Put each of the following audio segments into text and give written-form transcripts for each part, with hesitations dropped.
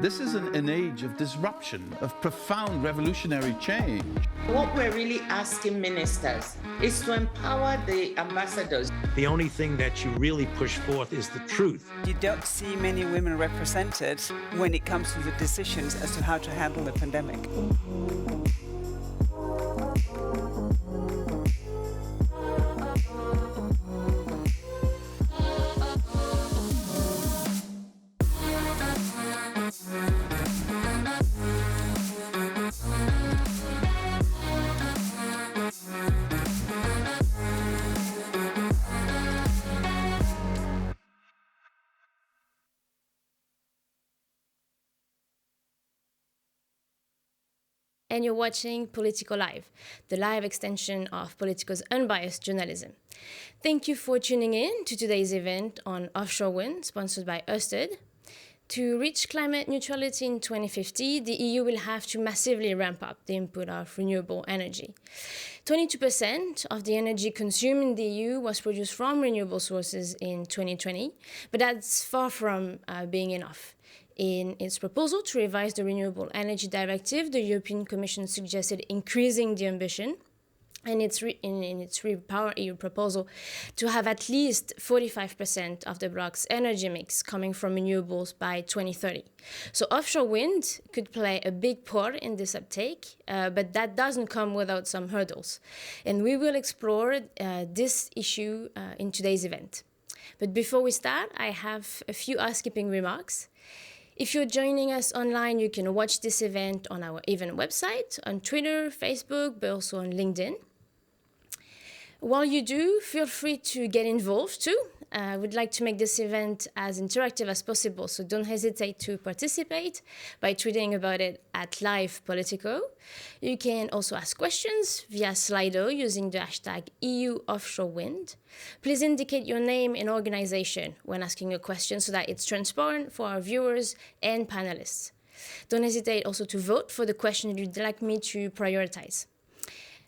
This is an age of disruption, of profound revolutionary change. What we're really asking ministers is to empower the ambassadors. The only thing that you really push forth is the truth. You don't see many women represented when it comes to the decisions as to how to handle the pandemic. And you're watching Politico Live, the live extension of Politico's unbiased journalism. Thank you for tuning in to today's event on offshore wind, sponsored by Ørsted. To reach climate neutrality in 2050, the EU will have to massively ramp up the input of renewable energy. 22% of the energy consumed in the EU was produced from renewable sources in 2020, but that's far from being enough. In its proposal to revise the Renewable Energy Directive, the European Commission suggested increasing the ambition, and in its Repower EU proposal to have at least 45% of the bloc's energy mix coming from renewables by 2030. So offshore wind could play a big part in this uptake, but that doesn't come without some hurdles. And we will explore this issue in today's event. But before we start, I have a few housekeeping remarks. If you're joining us online, you can watch this event on our event website, on Twitter, Facebook, but also on LinkedIn. While you do, feel free to get involved too. We'd like to make this event as interactive as possible, so don't hesitate to participate by tweeting about it at Live Politico. You can also ask questions via Slido using the hashtag EU Offshore Wind. Please indicate your name and organization when asking a question so that it's transparent for our viewers and panelists. Don't hesitate also to vote for the question you'd like me to prioritize.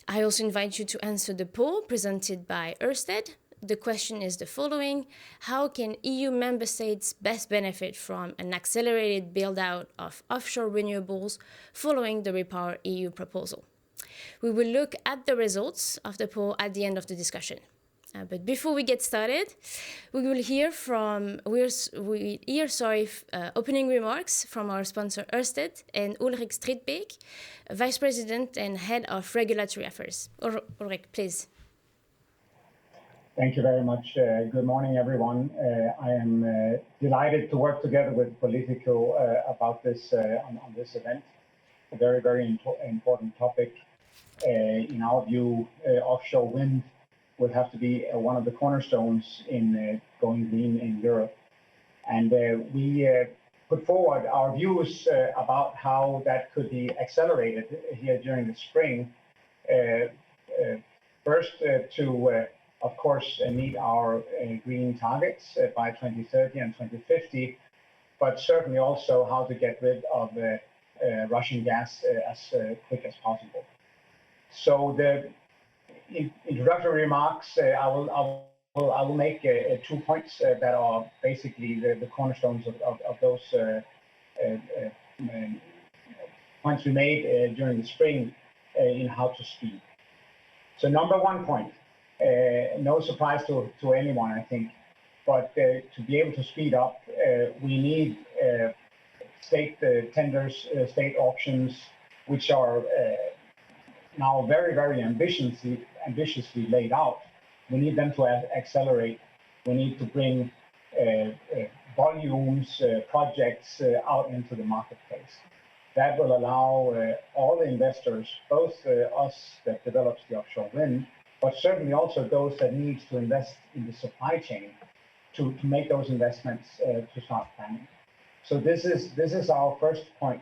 I also invite you to answer the poll presented by Ørsted. The question is the following: how can EU member states best benefit from an accelerated build-out of offshore renewables following the Repower EU proposal? We will look at the results of the poll at the end of the discussion. But before we get started, we will hear opening remarks from our sponsor Ørsted and Ulrik Stridbeek, Vice President and Head of Regulatory Affairs. Ulrik, please. Thank you very much. Good morning, everyone. I am delighted to work together with Politico about this on this event. A very, very important topic. In our view, offshore wind will have to be one of the cornerstones in going green in Europe. And we put forward our views about how that could be accelerated here during the spring. First, to of course, meet our green targets by 2030 and 2050, but certainly also how to get rid of Russian gas as quick as possible. So the introductory remarks, I will make 2 points that are basically the cornerstones of those points we made during the spring in how to speed. So number 1 point. No surprise to anyone, I think, but to be able to speed up, we need state tenders, state auctions, which are now very, very ambitiously laid out. We need them to accelerate. We need to bring volumes, projects out into the marketplace. That will allow all the investors, both us that develops the offshore wind, but certainly also those that need to invest in the supply chain to make those investments to start planning. So this is our first point.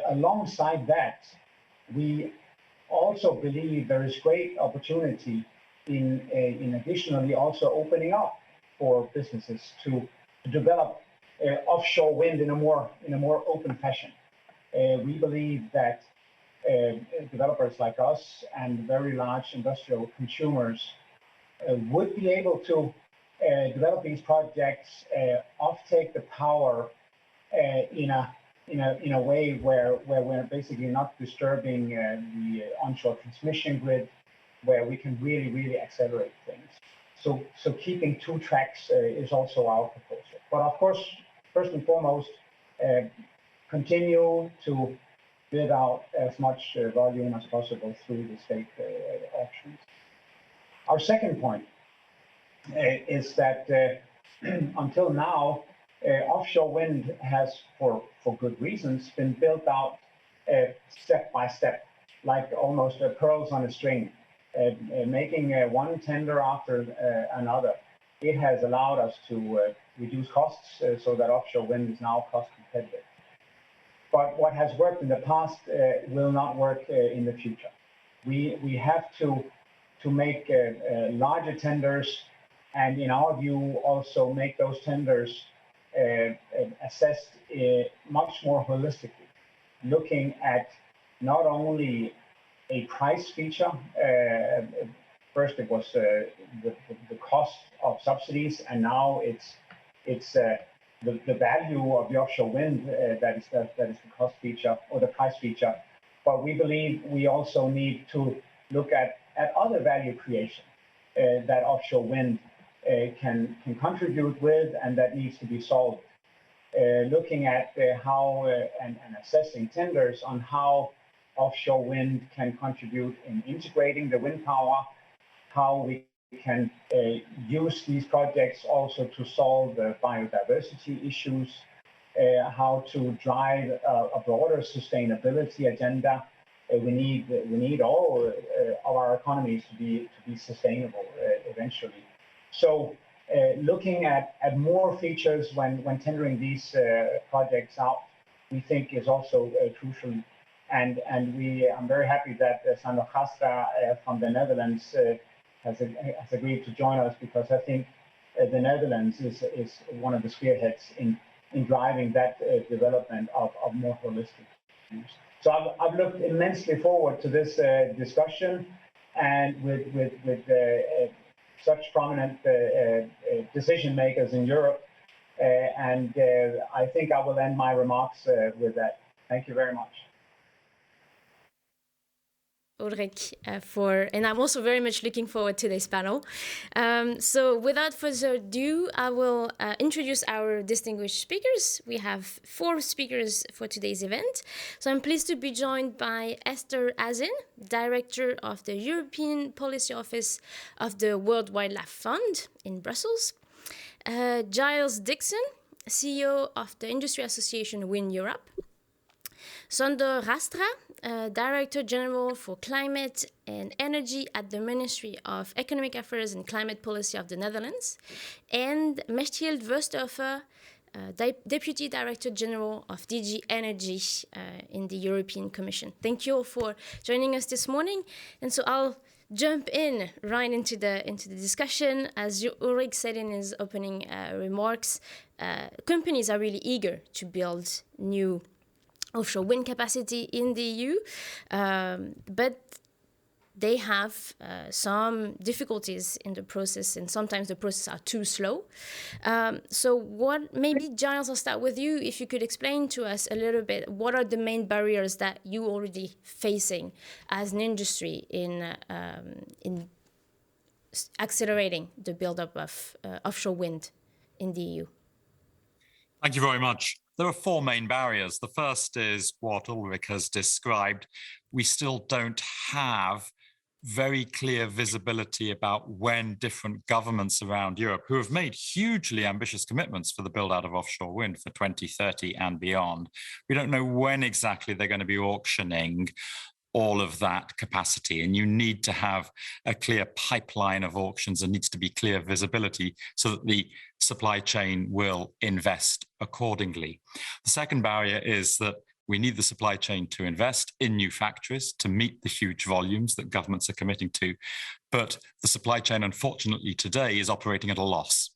Alongside that, we also believe there is great opportunity in additionally also opening up for businesses to develop offshore wind in a more open fashion. We believe that developers like us and very large industrial consumers would be able to develop these projects, offtake the power in a in a way where we're basically not disturbing the onshore transmission grid, where we can really accelerate things. So keeping two tracks is also our proposal. But of course, first and foremost, continue to bid out as much volume as possible through the state auctions. Our second point is that until now, offshore wind has, for good reasons, been built out step by step, like almost pearls on a string, making one tender after another. It has allowed us to reduce costs so that offshore wind is now cost competitive. But what has worked in the past will not work in the future. We have to make larger tenders, and in our view, also make those tenders assessed much more holistically, looking at not only a price feature. First, it was the cost of subsidies, and now it's the value of the offshore wind that is the cost feature or the price feature. But we believe we also need to look at other value creation that offshore wind can contribute with, and that needs to be solved. Looking at how and assessing tenders on how offshore wind can contribute in integrating the wind power, how we can use these projects also to solve the biodiversity issues, how to drive a broader sustainability agenda. We need all of our economies to be sustainable eventually. So looking at more features when tendering these projects out, we think is also crucial. And I'm very happy that Sander Gastra from the Netherlands has agreed to join us, because I think the Netherlands is one of the spearheads in driving that development of more holistic views. So I've looked immensely forward to this discussion, and with such prominent decision makers in Europe. And I think I will end my remarks with that. Thank you very much. Ulrich, and I'm also very much looking forward to this panel. So without further ado, I will introduce our distinguished speakers. We have 4 speakers for today's event. So I'm pleased to be joined by Esther Azin, Director of the European Policy Office of the World Wildlife Fund in Brussels, Giles Dixon, CEO of the Industry Association Wind Europe, Sander Gastra, Director General for Climate and Energy at the Ministry of Economic Affairs and Climate Policy of the Netherlands, and Mechthild Wösthofer, Deputy Director General of DG Energy in the European Commission. Thank you all for joining us this morning. And so I'll jump right into the discussion. As Ulrich said in his opening remarks, companies are really eager to build new offshore wind capacity in the EU, but they have some difficulties in the process, and sometimes the process are too slow. So maybe Giles, I'll start with you. If you could explain to us a little bit, what are the main barriers that you already facing as an industry in accelerating the buildup of offshore wind in the EU? Thank you very much. There are 4 main barriers. The first is what Ulrich has described. We still don't have very clear visibility about when different governments around Europe, who have made hugely ambitious commitments for the build out of offshore wind for 2030 and beyond, we don't know when exactly they're going to be auctioning all of that capacity. And you need to have a clear pipeline of auctions. There needs to be clear visibility so that the supply chain will invest accordingly. The second barrier is that we need the supply chain to invest in new factories to meet the huge volumes that governments are committing to. But the supply chain, unfortunately, today is operating at a loss.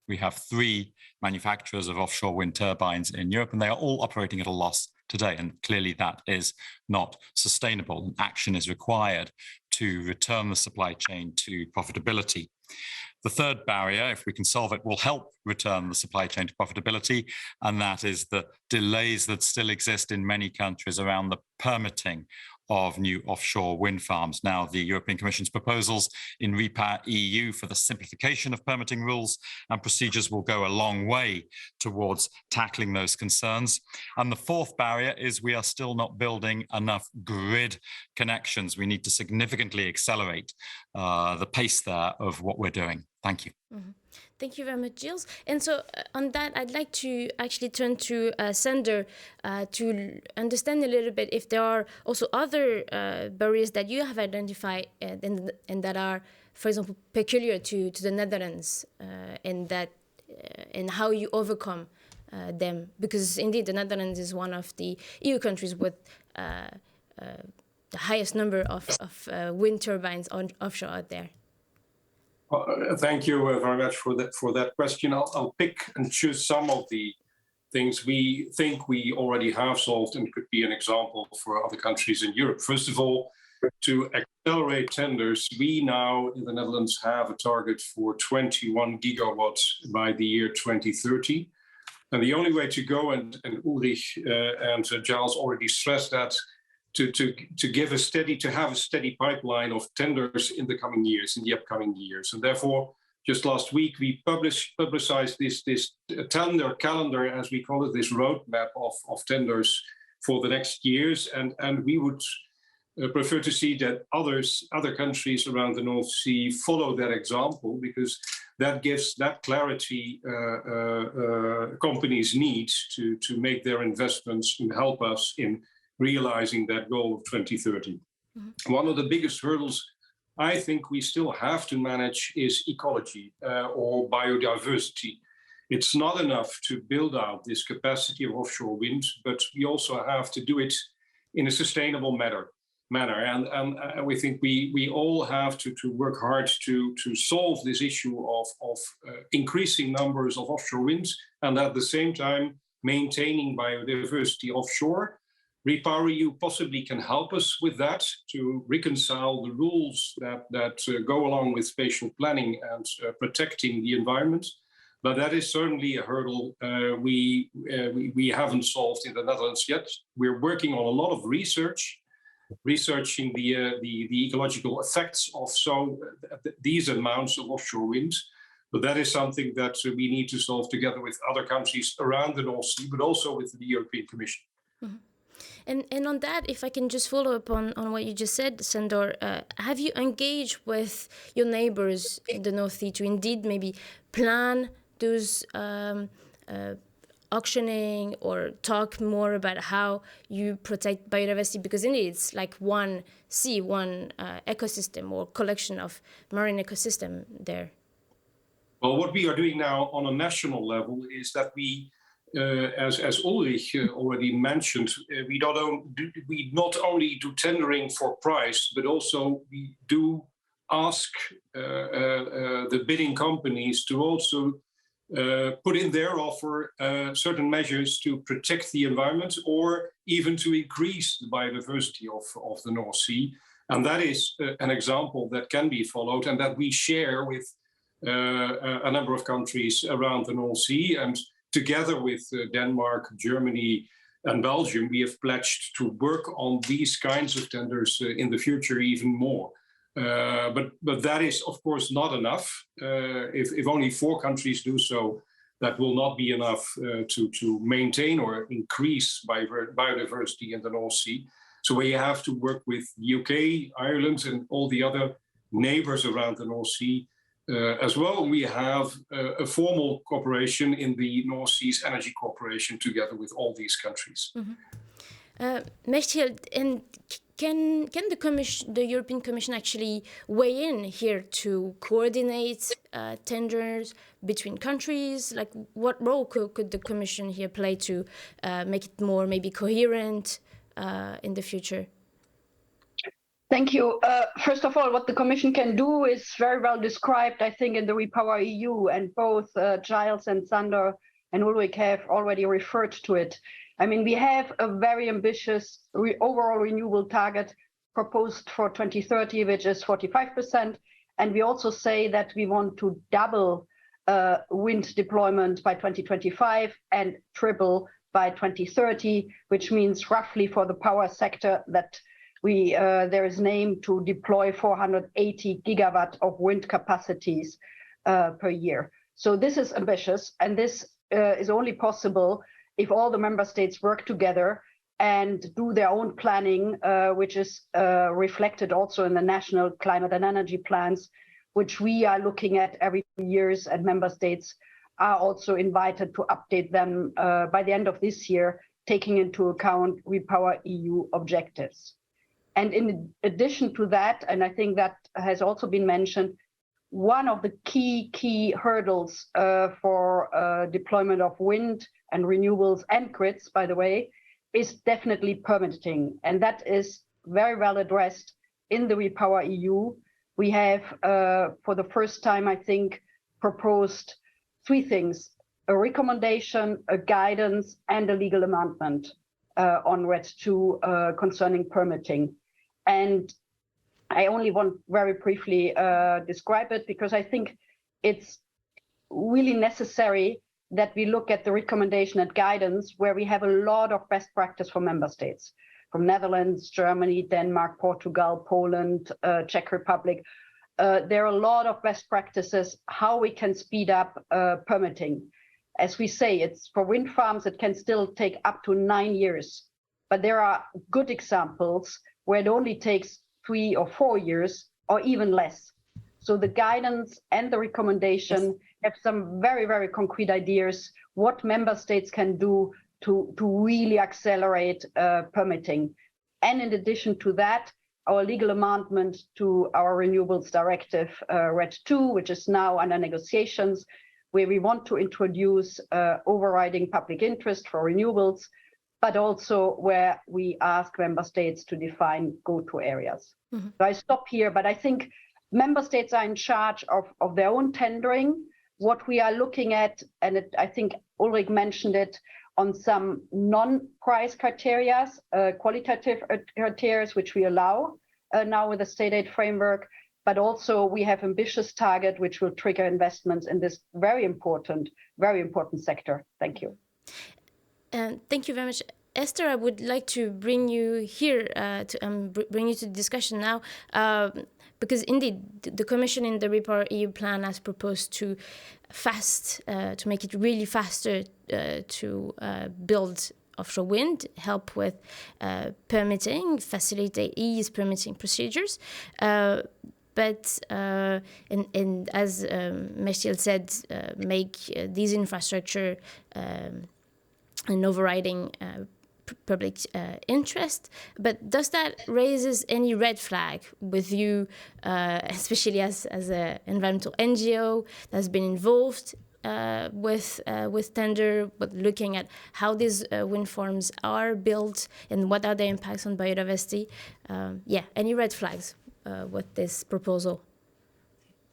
We have 3 manufacturers of offshore wind turbines in Europe, and they are all operating at a loss today. And clearly that is not sustainable. Action is required to return the supply chain to profitability. The third barrier, if we can solve it, will help return the supply chain to profitability, and that is the delays that still exist in many countries around the permitting of new offshore wind farms. Now, the European Commission's proposals in Repower EU for the simplification of permitting rules and procedures will go a long way towards tackling those concerns. And the fourth barrier is we are still not building enough grid connections. We need to significantly accelerate the pace there of what we're doing. Thank you. Mm-hmm. Thank you very much, Gilles. And so on that, I'd like to actually turn to Sander to understand a little bit if there are also other barriers that you have identified and that are, for example, peculiar to the Netherlands and how you overcome them. Because indeed, the Netherlands is one of the EU countries with the highest number of wind turbines offshore out there. Thank you very much for that question. I'll pick and choose some of the things we think we already have solved and could be an example for other countries in Europe. First of all, to accelerate tenders, we now in the Netherlands have a target for 21 gigawatts by the year 2030. And the only way to go, and Ulrich and Giles already stressed that, to have a steady pipeline of tenders in the coming years, in the upcoming years. And therefore, just last week, we publicized this tender calendar, as we call it, this roadmap of tenders for the next years. And we would prefer to see that other countries around the North Sea follow that example, because that gives that clarity companies need to make their investments and help us in realizing that goal of 2030. Mm-hmm. One of the biggest hurdles I think we still have to manage is ecology or biodiversity. It's not enough to build out this capacity of offshore wind, but we also have to do it in a sustainable manner. And we think we all have to work hard to solve this issue of increasing numbers of offshore winds and at the same time maintaining biodiversity offshore. Repower EU possibly can help us with that, to reconcile the rules that go along with spatial planning and protecting the environment. But that is certainly a hurdle we haven't solved in the Netherlands yet. We're working on a lot of researching the ecological effects of these amounts of offshore wind. But that is something that we need to solve together with other countries around the North Sea, but also with the European Commission. Mm-hmm. And on that, if I can just follow up on what you just said, Sandor, have you engaged with your neighbors in the North Sea to indeed maybe plan those auctioning or talk more about how you protect biodiversity? Because indeed, it's like one sea, one ecosystem or collection of marine ecosystem there. Well, what we are doing now on a national level is that we, as Ulrich already mentioned, we not only do tendering for price, but also we do ask the bidding companies to also put in their offer certain measures to protect the environment or even to increase the biodiversity of the North Sea. And that is an example that can be followed and that we share with a number of countries around the North Sea. And together with Denmark, Germany, and Belgium, we have pledged to work on these kinds of tenders in the future even more. But that is, of course, not enough. If only 4 countries do so, that will not be enough to maintain or increase biodiversity in the North Sea. So we have to work with the UK, Ireland, and all the other neighbors around the North Sea. As well, we have a formal cooperation in the North Seas Energy Corporation together with all these countries. Mm-hmm. Mechthild, and can the European Commission actually weigh in here to coordinate tenders between countries? Like, what role could the Commission here play to make it more maybe coherent in the future? Thank you. First of all, what the Commission can do is very well described, I think, in the Repower EU, and both Giles and Sander and Ulrich have already referred to it. I mean, we have a very ambitious overall renewable target proposed for 2030, which is 45%, And we also say that we want to double wind deployment by 2025 and triple by 2030, which means roughly for the power sector that there is an aim to deploy 480 gigawatt of wind capacities per year. So this is ambitious, and this is only possible if all the member states work together and do their own planning, which is reflected also in the national climate and energy plans, which we are looking at every 2 years, and member states are also invited to update them by the end of this year, taking into account REPowerEU objectives. And in addition to that, and I think that has also been mentioned, one of the key hurdles for deployment of wind and renewables and grids, by the way, is definitely permitting. And that is very well addressed in the REPowerEU. We have, for the first time, I think, proposed 3 things: a recommendation, a guidance, and a legal amendment on RED 2 concerning permitting. And I only want very briefly describe it because I think it's really necessary that we look at the recommendation and guidance where we have a lot of best practice for member states, from Netherlands, Germany, Denmark, Portugal, Poland, Czech Republic. There are a lot of best practices how we can speed up permitting. As we say, it's for wind farms, it can still take up to 9 years. But there are good examples where it only takes 3 or 4 years or even less. So the guidance and the recommendation have some very, very concrete ideas what member states can do to really accelerate permitting. And in addition to that, our legal amendment to our Renewables Directive, RED 2, which is now under negotiations, where we want to introduce overriding public interest for renewables, but also where we ask member states to define go-to areas. Mm-hmm. So I stop here, but I think member states are in charge of their own tendering. What we are looking at, and I think Ulrich mentioned it, on some non-price criteria, qualitative criteria, which we allow now with the state aid framework, but also we have ambitious target, which will trigger investments in this very important sector. Thank you. Thank you very much. Esther, I would like to bring you here, bring you to the discussion now, because indeed the Commission in the REPowerEU plan has proposed to make it really faster to build offshore wind, help with permitting, facilitate ease permitting procedures. But and as Michel said, make these infrastructure an overriding public interest. But does that raises any red flag with you, especially as an environmental NGO that's been involved with tender, but looking at how these wind farms are built and what are their impacts on biodiversity? Any red flags with this proposal?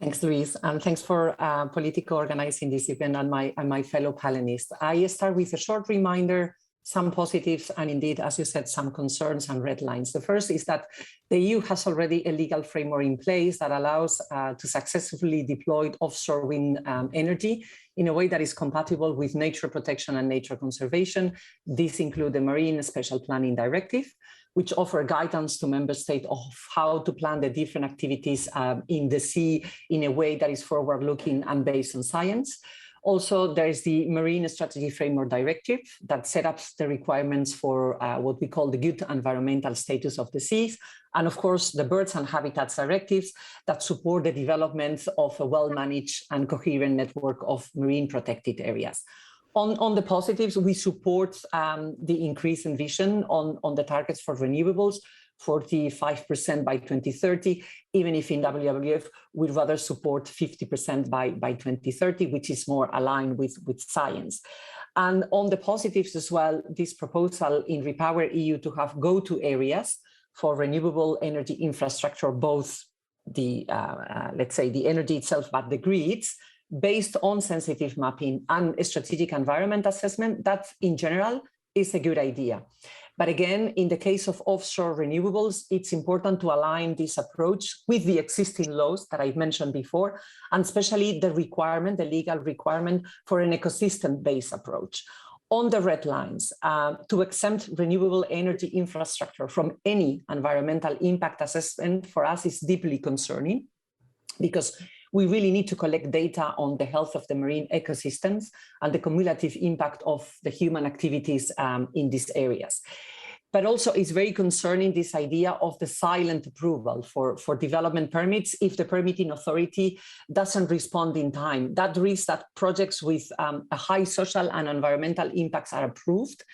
Thanks, Louise, and thanks for Politico organizing this event and my fellow panelists. I start with a short reminder, some positives, and indeed, as you said, some concerns and red lines. The first is that the EU has already a legal framework in place that allows to successfully deploy offshore wind energy in a way that is compatible with nature protection and nature conservation. These include the Marine Special Planning Directive, which offer guidance to member states of how to plan the different activities in the sea in a way that is forward-looking and based on science. Also, there is the Marine Strategy Framework Directive that sets up the requirements for what we call the good environmental status of the seas. And of course, the Birds and Habitats Directives that support the development of a well-managed and coherent network of marine protected areas. On the positives, we support the increase in vision on the targets for renewables, 45% by 2030, even if in WWF we'd rather support 50% by 2030, which is more aligned with science. And on the positives as well, this proposal in REPowerEU to have go-to areas for renewable energy infrastructure, both the, let's say, the energy itself, but the grids, based on sensitive mapping and a strategic environment assessment, that in general is a good idea. But again, in the case of offshore renewables, it's important to align this approach with the existing laws that I've mentioned before, and especially the legal requirement for an ecosystem-based approach. On the red lines, to exempt renewable energy infrastructure from any environmental impact assessment for us is deeply concerning, because we really need to collect data on the health of the marine ecosystems and the cumulative impact of the human activities in these areas. But also it's very concerning, this idea of the silent approval for development permits if the permitting authority doesn't respond in time. That risks that projects with a high social and environmental impacts are approved,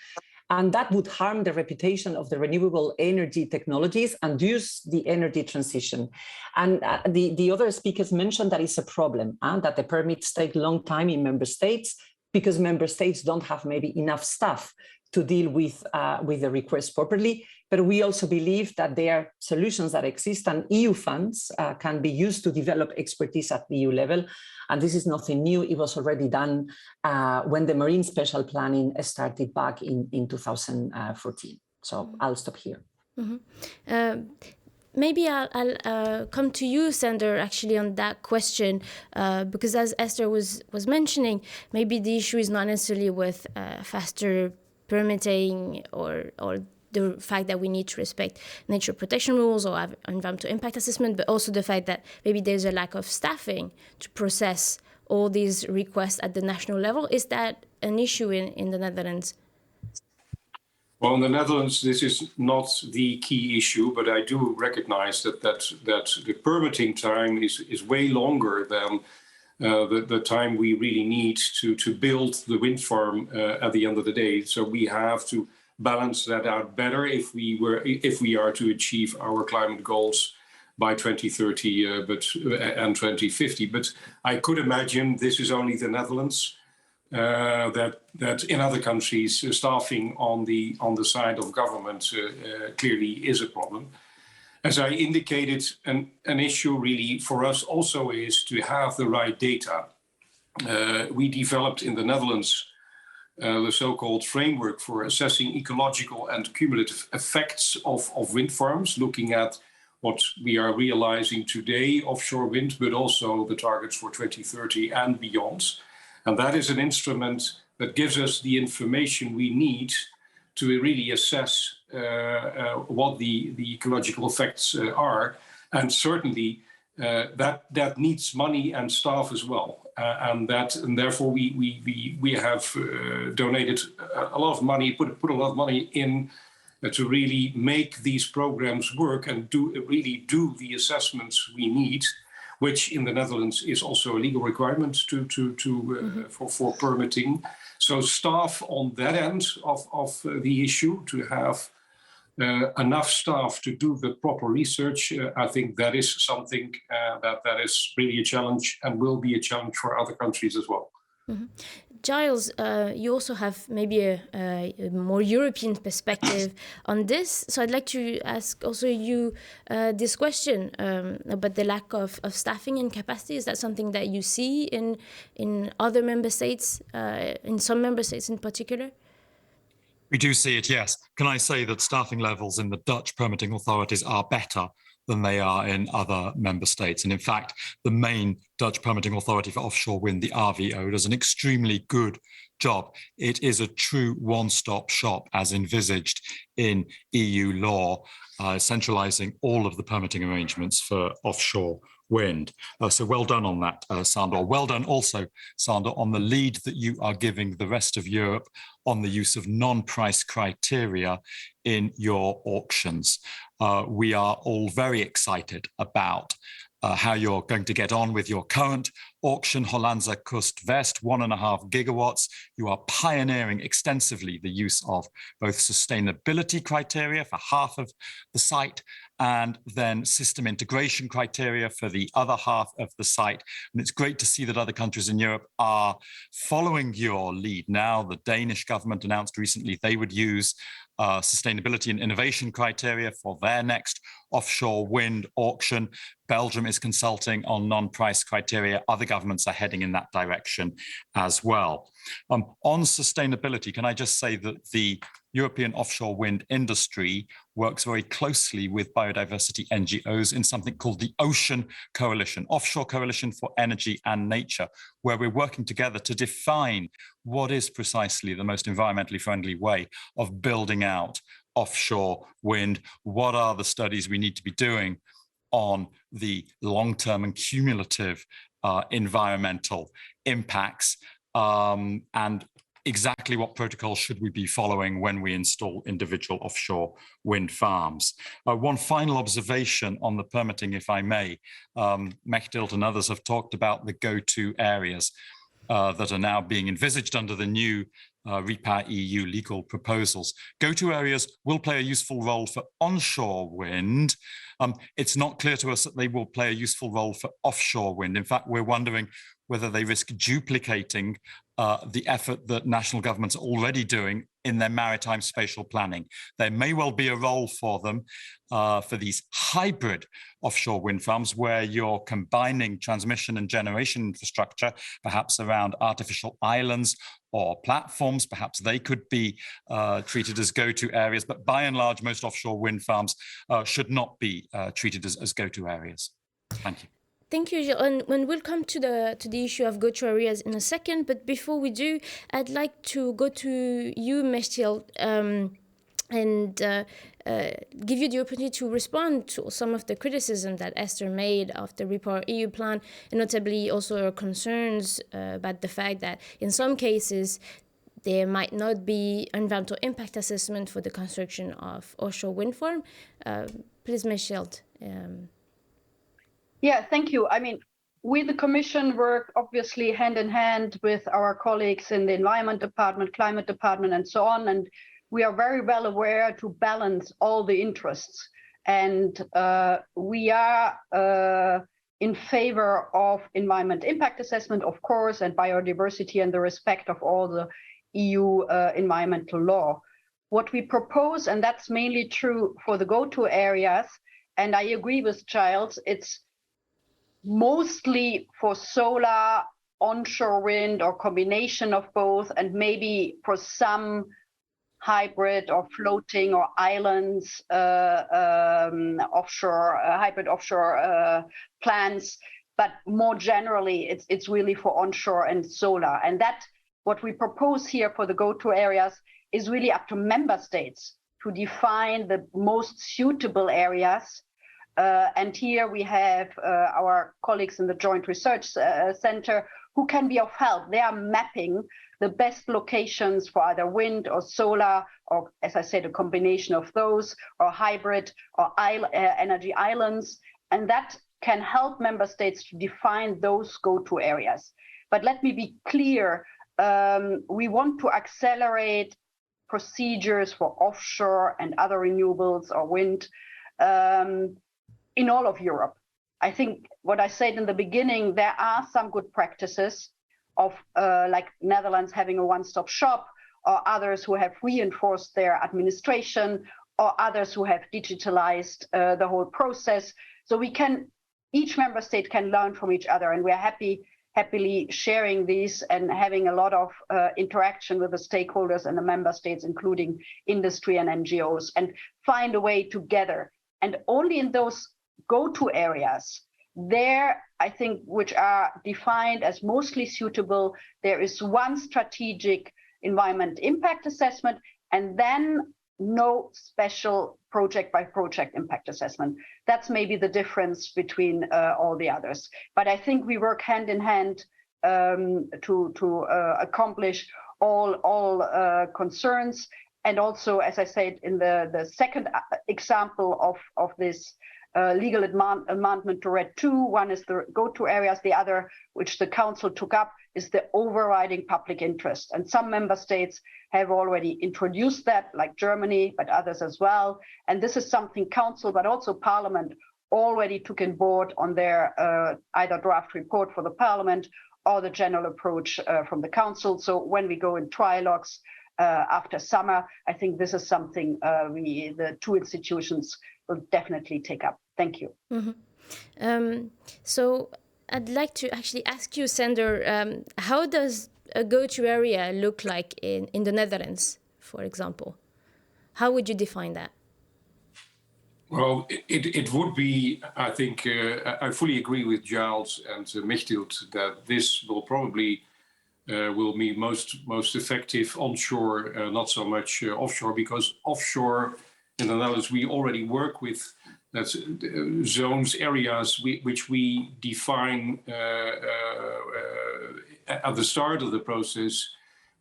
and that would harm the reputation of the renewable energy technologies and use the energy transition. And the other speakers mentioned that it's a problem, that the permits take a long time in member states because member states don't have maybe enough staff to deal with the request properly. But we also believe that there are solutions that exist, and EU funds can be used to develop expertise at the EU level. And this is nothing new. It was already done when the marine special planning started back in 2014. So I'll stop here. Mm-hmm. Maybe I'll come to you, Sander, actually on that question, because as Esther was mentioning, maybe the issue is not necessarily with faster permitting or the fact that we need to respect nature protection rules or have environmental impact assessment, but also the fact that maybe there's a lack of staffing to process all these requests at the national level. Is that an issue in the Netherlands? Well, in the Netherlands, this is not the key issue, but I do recognize that the permitting time is way longer than the time we really need to build the wind farm at the end of the day. So we have to balance that out better if we are to achieve our climate goals by 2030 and 2050. But I could imagine this is only the Netherlands. That in other countries, staffing on the side of government clearly is a problem. As I indicated, an issue really for us also is to have the right data. We developed in the Netherlands the so-called framework for assessing ecological and cumulative effects of wind farms, looking at what we are realizing today, offshore wind, but also the targets for 2030 and beyond. And that is an instrument that gives us the information we need to really assess what the ecological effects are. And certainly that needs money and staff as well. And therefore we have donated a lot of money, put a lot of money in to really make these programs work and really do the assessments we need, which in the Netherlands is also a legal requirement for permitting. So staff on that end of the issue, to have enough staff to do the proper research, I think that is something that is really a challenge and will be a challenge for other countries as well. Mm-hmm. Giles, you also have maybe a more European perspective on this. So I'd like to ask also you this question about the lack of staffing and capacity. Is that something that you see in other member states, in some member states in particular? We do see it, yes. Can I say that staffing levels in the Dutch permitting authorities are better than they are in other member states? And in fact, the main Dutch permitting authority for offshore wind, the RVO, does an extremely good job. It is a true one-stop shop as envisaged in EU law, centralizing all of the permitting arrangements for offshore wind. So well done on that, Sander. Well done also, Sander, on the lead that you are giving the rest of Europe on the use of non-price criteria in your auctions. We are all very excited about how you're going to get on with your current auction, Hollandse Kust West, 1.5 gigawatts. You are pioneering extensively the use of both sustainability criteria for half of the site and then system integration criteria for the other half of the site. And it's great to see that other countries in Europe are following your lead now. The Danish government announced recently they would use sustainability and innovation criteria for their next offshore wind auction. Belgium is consulting on non-price criteria. Other governments are heading in that direction as well. On sustainability, can I just say that the European offshore wind industry works very closely with biodiversity NGOs in something called the Ocean Coalition, Offshore Coalition for Energy and Nature, where we're working together to define what is precisely the most environmentally friendly way of building out offshore wind. What are the studies we need to be doing on the long-term and cumulative environmental impacts, and exactly what protocols should we be following when we install individual offshore wind farms. One final observation on the permitting, if I may. Mechthild and others have talked about the go-to areas that are now being envisaged under the new REPowerEU legal proposals. Go-to areas will play a useful role for onshore wind. It's not clear to us that they will play a useful role for offshore wind. In fact, we're wondering whether they risk duplicating the effort that national governments are already doing in their maritime spatial planning. There may well be a role for them for these hybrid offshore wind farms where you're combining transmission and generation infrastructure, perhaps around artificial islands or platforms. Perhaps they could be treated as go-to areas, but by and large, most offshore wind farms should not be treated as go-to areas. Thank you. Thank you, Gilles. And we'll come to the issue of go-to areas in a second. But before we do, I'd like to go to you, Mechthild, and give you the opportunity to respond to some of the criticism that Esther made of the REPowerEU plan, and notably also her concerns about the fact that in some cases there might not be environmental impact assessment for the construction of offshore wind farm. Please, Mechthild. Yeah, thank you. I mean, we, the Commission, work obviously hand in hand with our colleagues in the Environment Department, Climate Department, and so on. And we are very well aware to balance all the interests. And we are in favor of environment impact assessment, of course, and biodiversity and the respect of all the EU environmental law. What we propose, and that's mainly true for the go-to areas, and I agree with Giles, it's mostly for solar, onshore wind, or combination of both, and maybe for some hybrid or floating or islands offshore, hybrid offshore plants. But more generally, it's really for onshore and solar. And that, what we propose here for the go-to areas is really up to member states to define the most suitable areas. And here we have our colleagues in the Joint Research Center who can be of help. They are mapping the best locations for either wind or solar, or, as I said, a combination of those, or hybrid or energy islands. And that can help member states to define those go-to areas. But let me be clear, we want to accelerate procedures for offshore and other renewables or wind in all of Europe. I think what I said in the beginning, there are some good practices of like Netherlands having a one-stop shop, or others who have reinforced their administration, or others who have digitalized the whole process. So we can, each member state can learn from each other, and we're happily sharing these and having a lot of interaction with the stakeholders and the member states, including industry and NGOs, and find a way together. And only in those go-to areas, there, I think, which are defined as mostly suitable, there is one strategic environment impact assessment, and then no special project by project impact assessment. That's maybe the difference between all the others. But I think we work hand in hand to accomplish all concerns. And also, as I said, in the second example of this legal amendment to RED II, one is the go-to areas, the other, which the Council took up, is the overriding public interest. And some member states have already introduced that, like Germany, but others as well. And this is something Council, but also Parliament, already took on board on their either draft report for the Parliament or the general approach from the Council. So when we go in trilogues after summer, I think this is something the two institutions will definitely take up. Thank you. Mm-hmm. So I'd like to actually ask you, Sander, how does a go-to area look like in the Netherlands, for example? How would you define that? Well, it would be, I think, I fully agree with Giles and Mechthild that this will probably will be most effective onshore, not so much offshore, because offshore in the Netherlands we already work with zones, areas which we define at the start of the process,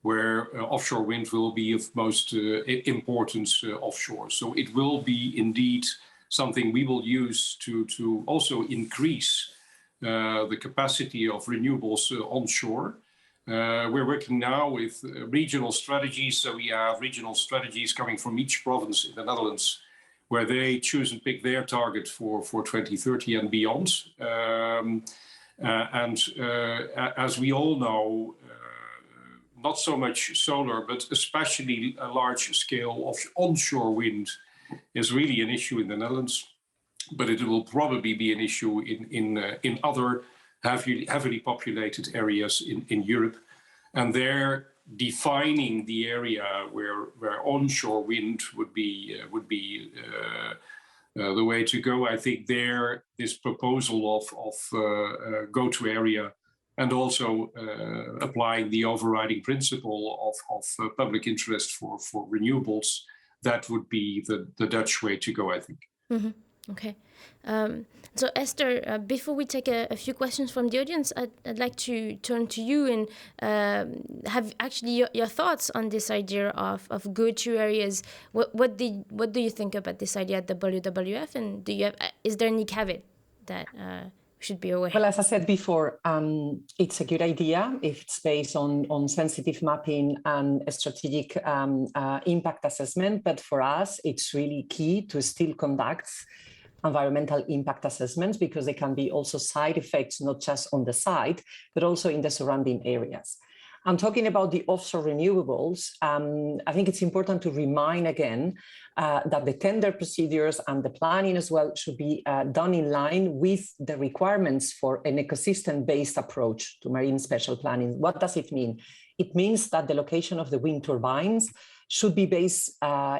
where offshore wind will be of most importance offshore. So it will be indeed something we will use to also increase the capacity of renewables onshore. We're working now with regional strategies. So we have regional strategies coming from each province in the Netherlands, where they choose and pick their target for 2030 and beyond. As we all know, not so much solar, but especially a large scale of onshore wind is really an issue in the Netherlands, but it will probably be an issue in other heavily populated areas in Europe. And they're defining the area where onshore wind would be the way to go. I think this proposal of go-to area, and also applying the overriding principle of public interest for renewables, that would be the Dutch way to go, I think. Mm-hmm. Okay. So Esther, before we take a few questions from the audience, I'd like to turn to you and have actually your thoughts on this idea of go-to areas. What do you think about this idea at the WWF, and is there any caveat that should be aware? Well, as I said before, it's a good idea if it's based on sensitive mapping and a strategic impact assessment. But for us, it's really key to still conduct environmental impact assessments, because there can be also side effects, not just on the site, but also in the surrounding areas. I'm talking about the offshore renewables. I think it's important to remind again that the tender procedures and the planning as well should be done in line with the requirements for an ecosystem-based approach to marine spatial planning. What does it mean? It means that the location of the wind turbines should be based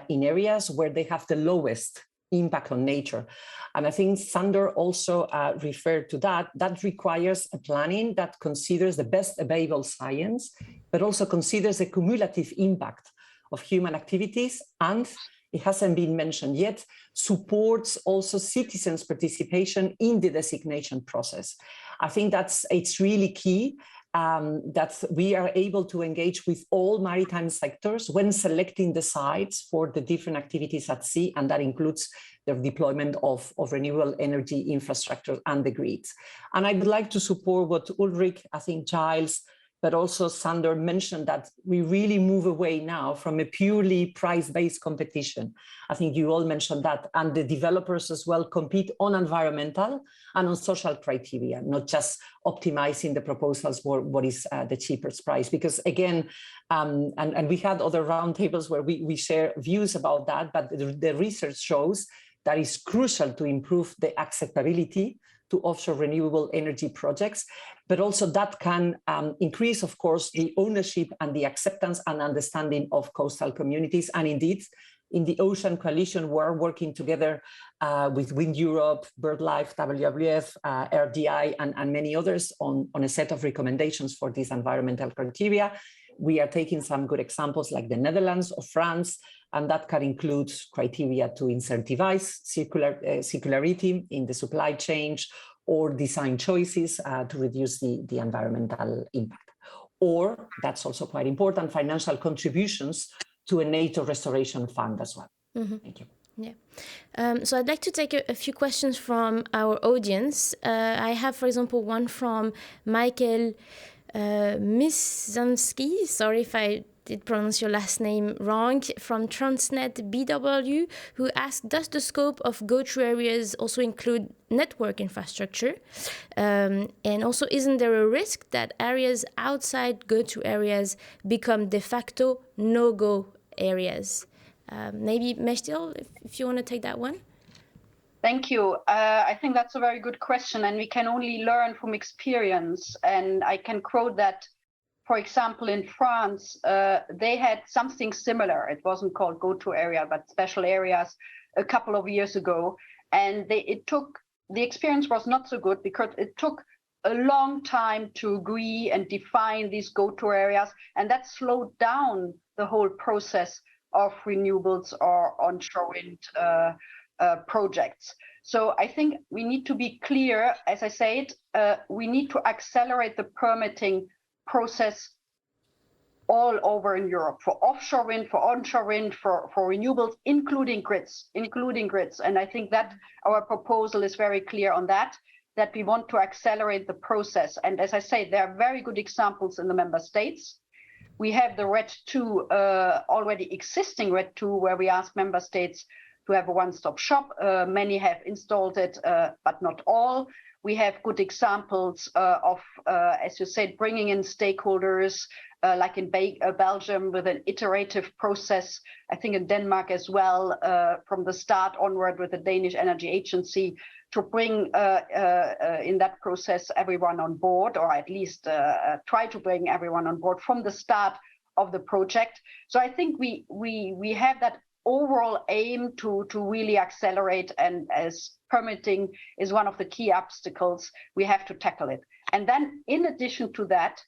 in areas where they have the lowest impact on nature. And I think Sander also referred to that. That requires a planning that considers the best available science, but also considers the cumulative impact of human activities, and it hasn't been mentioned yet, supports also citizens' participation in the designation process. I think it's really key that we are able to engage with all maritime sectors when selecting the sites for the different activities at sea, and that includes the deployment of renewable energy infrastructure and the grids. And I would like to support what Ulrich, I think Giles, but also Sander mentioned, that we really move away now from a purely price-based competition. I think you all mentioned that, and the developers as well compete on environmental and on social criteria, not just optimizing the proposals for what is the cheapest price. Because again, and we had other roundtables where we share views about that, but the research shows that it's crucial to improve the acceptability to offshore renewable energy projects, but also that can increase, of course, the ownership and the acceptance and understanding of coastal communities. And indeed, in the Ocean Coalition, we're working together with Wind Europe, BirdLife, WWF, RDI, and many others on a set of recommendations for these environmental criteria. We are taking some good examples like the Netherlands or France, and that can include criteria to incentivize circularity in the supply chain, or design choices to reduce the environmental impact. Or, that's also quite important, financial contributions to a nature restoration fund as well. Mm-hmm. Thank you. Yeah. So I'd like to take a few questions from our audience. I have, for example, one from Michael Mizanski, sorry if I did pronounce your last name wrong, from Transnet BW, who asked, does the scope of go-to areas also include network infrastructure? And also, isn't there a risk that areas outside go-to areas become de facto no-go areas? Maybe Mechthild, if you want to take that one. Thank you. I think that's a very good question, and we can only learn from experience. And I can quote that, for example, in France, they had something similar. It wasn't called go-to area, but special areas a couple of years ago. And the experience was not so good because it took a long time to agree and define these go-to areas. And that slowed down the whole process of renewables or onshore wind projects. So I think we need to be clear, as I said, we need to accelerate the permitting process all over in Europe for offshore wind, for onshore wind, for renewables, including grids. And I think that our proposal is very clear on that we want to accelerate the process. And as I say, there are very good examples in the member states. We have the RED II, already existing RED II, where we ask member states to have a one-stop shop. Many have installed it, but not all. We have good examples of, as you said, bringing in stakeholders, like in Belgium with an iterative process. I think in Denmark as well, from the start onward with the Danish Energy Agency, to bring in that process everyone on board, or at least try to bring everyone on board from the start of the project. So I think we have that overall aim to really accelerate, and as permitting is one of the key obstacles, we have to tackle it. And then in addition to that,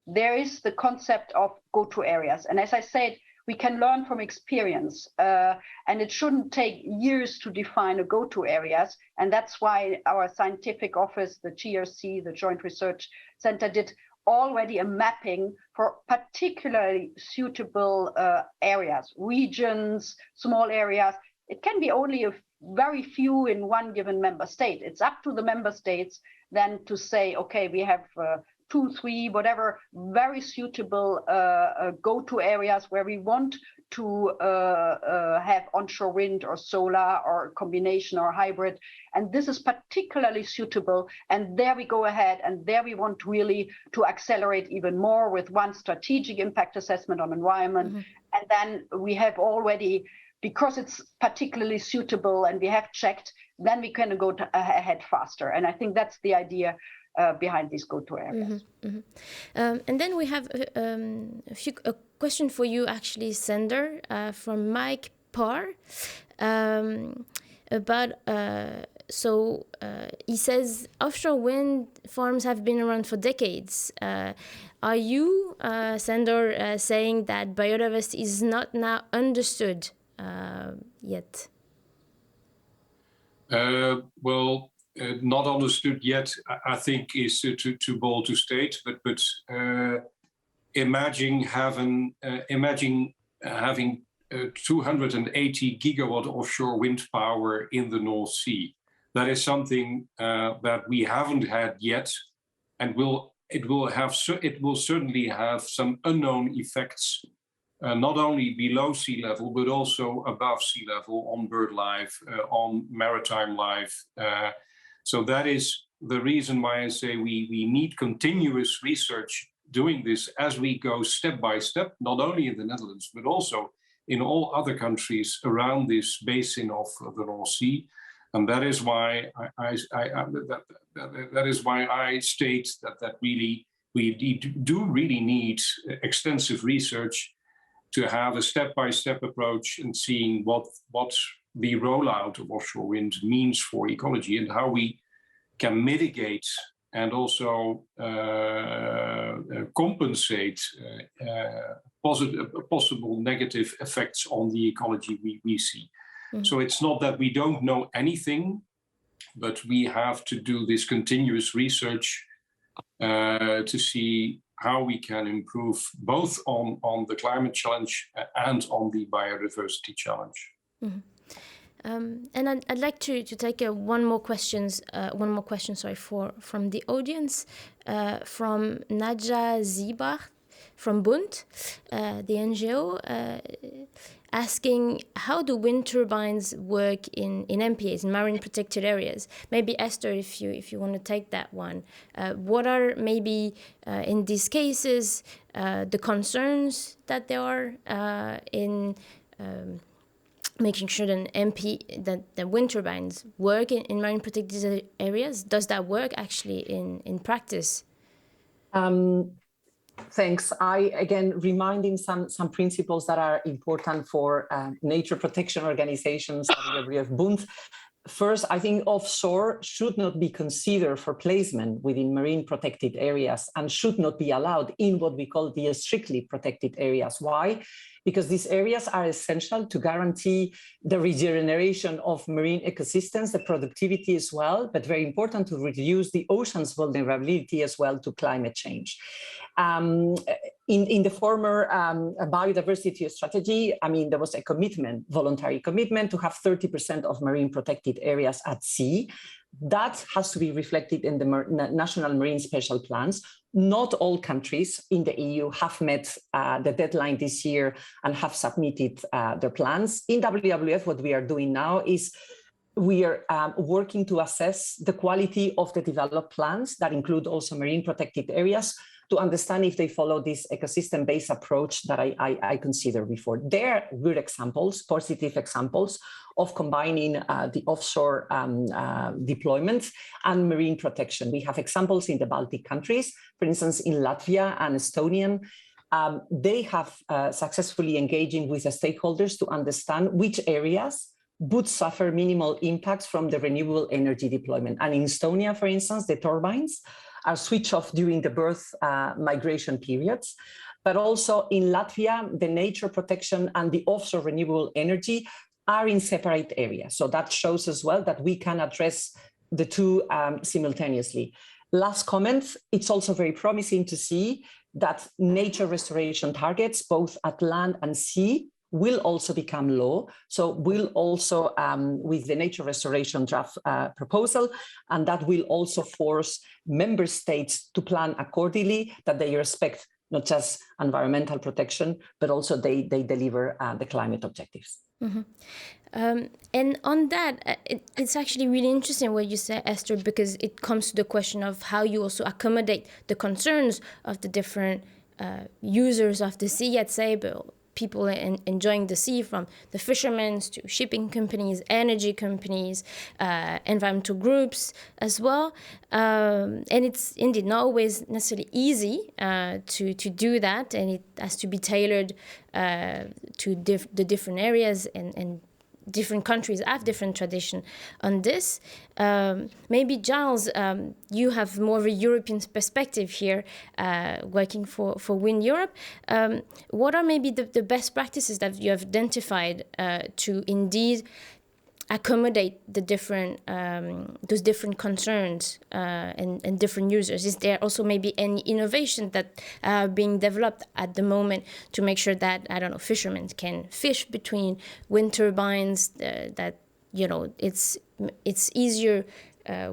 there is the concept of go-to areas. And as I said, we can learn from experience, and it shouldn't take years to define a go-to areas. And that's why our scientific office, the GRC, the Joint Research Center, did already a mapping for particularly suitable areas, regions, small areas. It can be only a very few in one given member state. It's up to the member states then to say, okay, we have 2, 3, whatever, very suitable go-to areas where we want to have onshore wind or solar or combination or hybrid. And this is particularly suitable. And there we go ahead. And there we want really to accelerate even more with one strategic impact assessment on environment. Mm-hmm. And then we have already, because it's particularly suitable and we have checked, then we can go ahead faster. And I think that's the idea behind these go-to areas. Mm-hmm, mm-hmm. And then we have a question for you, actually, Sander, from Mike Parr. He says, offshore wind farms have been around for decades. Are you, Sander, saying that biodiversity is not now understood yet? Not understood yet, I think, is too bold to state. But imagine having 280 gigawatt offshore wind power in the North Sea. That is something that we haven't had yet, and it will certainly have some unknown effects, not only below sea level but also above sea level on bird life, on maritime life. So that is the reason why I say we need continuous research doing this as we go step by step, not only in the Netherlands, but also in all other countries around this basin of the North Sea. And that is why I state that really we do really need extensive research to have a step-by-step approach and seeing what the rollout of offshore wind means for ecology and how we can mitigate and also compensate possible negative effects on the ecology we see. Mm-hmm. So it's not that we don't know anything, but we have to do this continuous research to see how we can improve both on the climate challenge and on the biodiversity challenge. Mm-hmm. And I'd like to take one more question, from the audience, from Nadja Ziebach from Bund, the NGO, asking how do wind turbines work in MPAs, in marine protected areas. Maybe Esther, if you want to take that one. What are maybe in these cases the concerns that there are in making sure that the wind turbines work in marine protected areas? Does that work actually in practice? Thanks. Again, reminding some principles that are important for nature protection organizations, WWF Bund. First, I think offshore should not be considered for placement within marine protected areas and should not be allowed in what we call the strictly protected areas. Why? Because these areas are essential to guarantee the regeneration of marine ecosystems, the productivity as well, but very important to reduce the ocean's vulnerability as well to climate change. In the former biodiversity strategy, I mean, there was a commitment, voluntary commitment to have 30% of marine protected areas at sea. That has to be reflected in the national marine special plans. Not all countries in the EU have met the deadline this year and have submitted their plans. In WWF, what we are doing now is we are working to assess the quality of the developed plans that include also marine protected areas to understand if they follow this ecosystem-based approach that I considered before. There are good examples, positive examples of combining the offshore deployment and marine protection. We have examples in the Baltic countries, for instance, in Latvia and Estonia. They have successfully engaging with the stakeholders to understand which areas would suffer minimal impacts from the renewable energy deployment. And in Estonia, for instance, the turbines are switched off during the birth migration periods. But also in Latvia, the nature protection and the offshore renewable energy are in separate areas. So that shows as well that we can address the two simultaneously. Last comment, it's also very promising to see that nature restoration targets, both at land and sea, will also become law. So will also, with the nature restoration draft proposal, and that will also force member states to plan accordingly, that they respect not just environmental protection, but also they deliver the climate objectives. Mm-hmm. And on that, it's actually really interesting what you said, Esther, because it comes to the question of how you also accommodate the concerns of the different users of the sea at sea, but people enjoying the sea, from the fishermen to shipping companies, energy companies, environmental groups as well. And it's indeed not always necessarily easy to do that, and it has to be tailored to the different areas, and different countries have different tradition on this. Maybe Giles, you have more of a European perspective here, working for Wind Europe. What are maybe the best practices that you have identified to indeed accommodate the different those different concerns and different users? Is there also maybe any innovation that are being developed at the moment to make sure that, I don't know, fishermen can fish between wind turbines, that, you know, it's easier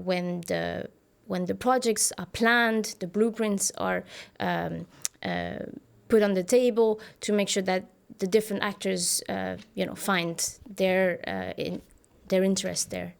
when the projects are planned, the blueprints are put on the table, to make sure that the different actors find their interest there?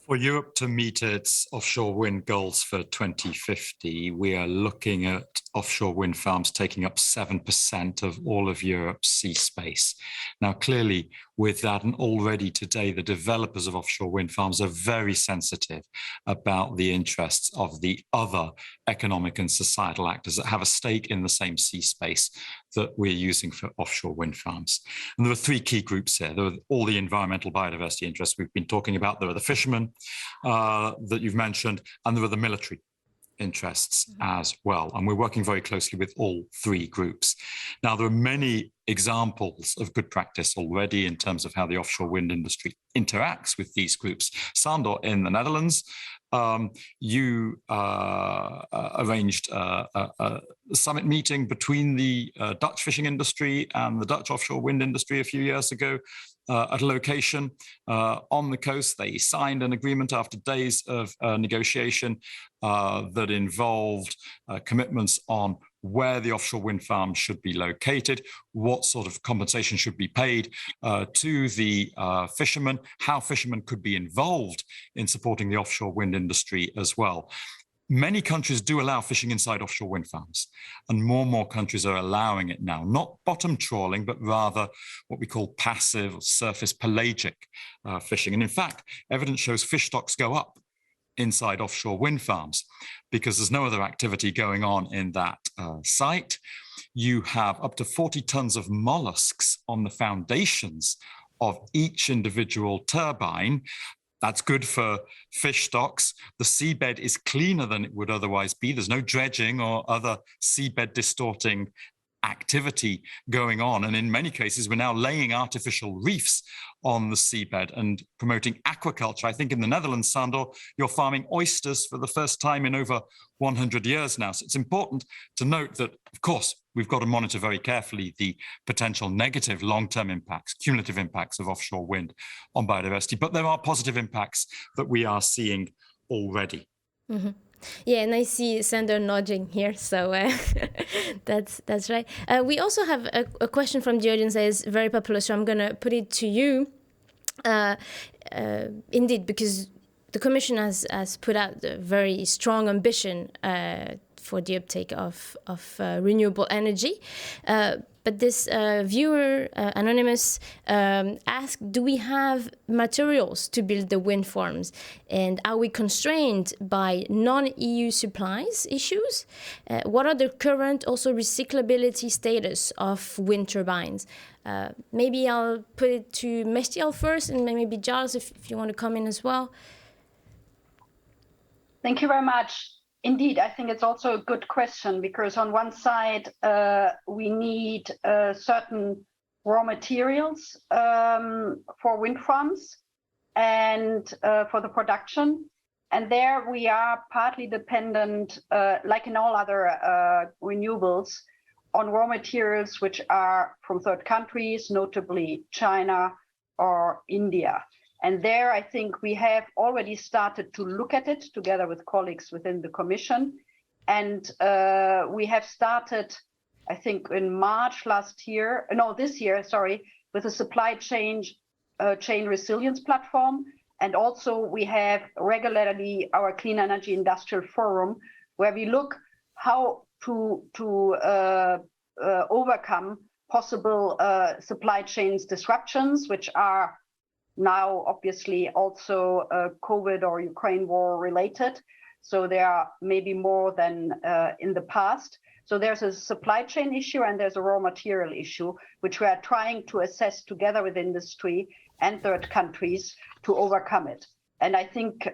For Europe to meet its offshore wind goals for 2050, we are looking at offshore wind farms taking up 7% of all of Europe's sea space. Now, clearly, with that, and already today, the developers of offshore wind farms are very sensitive about the interests of the other economic and societal actors that have a stake in the same sea space that we're using for offshore wind farms. And there are three key groups here. There are all the environmental biodiversity interests we've been talking about. There are the fishermen that you've mentioned, and there are the military interests as well. And we're working very closely with all three groups. Now, there are many examples of good practice already in terms of how the offshore wind industry interacts with these groups. Sander, in the Netherlands, you arranged a summit meeting between the Dutch fishing industry and the Dutch offshore wind industry a few years ago at a location on the coast. They signed an agreement after days of negotiation that involved commitments on where the offshore wind farm should be located, what sort of compensation should be paid to the fishermen, how fishermen could be involved in supporting the offshore wind industry as well. Many countries do allow fishing inside offshore wind farms, and more countries are allowing it now, not bottom trawling, but rather what we call passive or surface pelagic fishing. And in fact, evidence shows fish stocks go up inside offshore wind farms because there's no other activity going on in that site. You have up to 40 tons of mollusks on the foundations of each individual turbine. That's good for fish stocks. The seabed is cleaner than it would otherwise be. There's no dredging or other seabed distorting activity going on. And in many cases, we're now laying artificial reefs on the seabed and promoting aquaculture. I think in the Netherlands, Sandor, you're farming oysters for the first time in over 100 years now. So it's important to note that, of course, we've got to monitor very carefully the potential negative long-term impacts, cumulative impacts of offshore wind on biodiversity. But there are positive impacts that we are seeing already. Mm-hmm. Yeah, and I see Sander nodding here, so that's right. We also have a question from the audience that is very popular, so I'm going to put it to you. Indeed, because the Commission has put out a very strong ambition for the uptake of renewable energy. But this viewer, anonymous, asked, do we have materials to build the wind farms? And are we constrained by non-EU supplies issues? What are the current also recyclability status of wind turbines? Maybe I'll put it to Mestiel first, and maybe Giles, if you want to come in as well. Thank you very much. Indeed, I think it's also a good question, because on one side, we need certain raw materials for wind farms and for the production. And there we are partly dependent, like in all other renewables, on raw materials which are from third countries, notably China or India. And there, I think we have already started to look at it together with colleagues within the Commission. And we have started, I think, in March this year, with a supply chain resilience platform. And also we have regularly our Clean Energy Industrial Forum, where we look how to overcome possible supply chains disruptions, which are now obviously also COVID or Ukraine war related. So there are maybe more than in the past. So there's a supply chain issue and there's a raw material issue, which we are trying to assess together with industry and third countries to overcome it. And I think